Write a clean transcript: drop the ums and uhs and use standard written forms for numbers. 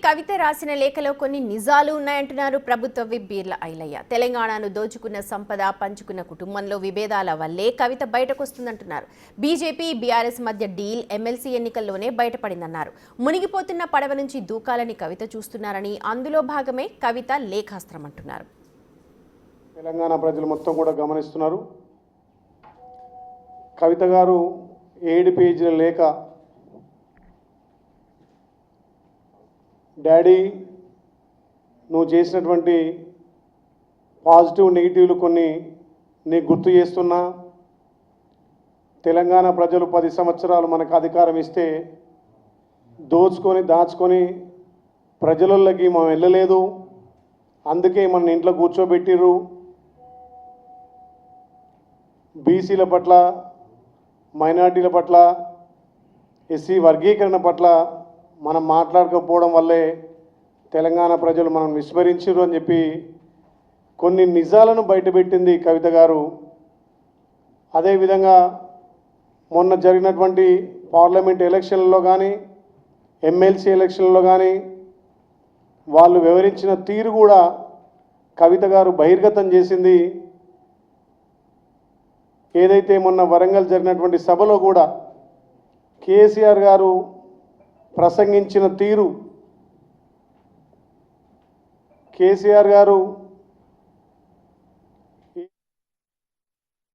కవిత రాసిన లేఖలో కొన్ని నిజాలు ఉన్నాయంటున్నారు ప్రభుత్వ విప్ బీర్ల ఐలయ్య. తెలంగాణను దోచుకున్న సంపద పంచుకున్న కుటుంబంలో విభేదాల వల్లే కవిత బయటకొస్తుందంటున్నారు. బీజేపీ బీఆర్ఎస్ మధ్య డీల్ ఎమ్మెల్సీ ఎన్నికల్లోనే బయటపడిందన్నారు. మునిగిపోతున్న పడవ నుంచి దూకాలని కవిత చూస్తున్నారని, అందులో భాగమే కవిత లేఖాస్త్రం అంటున్నారు. తెలంగాణ ప్రజలు మొత్తం కూడా గమనిస్తున్నారు. కవిత గారు 7 పేజీల లేఖ, డాడీ నువ్వు చేసినటువంటి పాజిటివ్ నెగిటివ్లు కొన్ని నీకు గుర్తు చేస్తున్నా. తెలంగాణ ప్రజలు 10 సంవత్సరాలు మనకు అధికారం ఇస్తే దోచుకొని దాచుకొని ప్రజలలోకి మనం వెళ్ళలేదు, అందుకే మన ఇంట్లో కూర్చోబెట్టిర్రు. బీసీల పట్ల, మైనార్టీల పట్ల, ఎస్సీ వర్గీకరణ పట్ల మనం మాట్లాడకపోవడం వల్లే తెలంగాణ ప్రజలు మనం విస్మరించారు అని చెప్పి కొన్ని నిజాలను బయటపెట్టింది కవిత గారు. అదేవిధంగా మొన్న జరిగినటువంటి పార్లమెంట్ ఎలక్షన్లలో కానీ, ఎమ్మెల్సీ ఎలక్షన్లలో కానీ వాళ్ళు వివరించిన తీరు కూడా కవిత గారు బహిర్గతం చేసింది. ఏదైతే మొన్న వరంగల్ జరిగినటువంటి సభలో కూడా కేసీఆర్ గారు ప్రసంగించిన తీరు, కేసీఆర్ గారు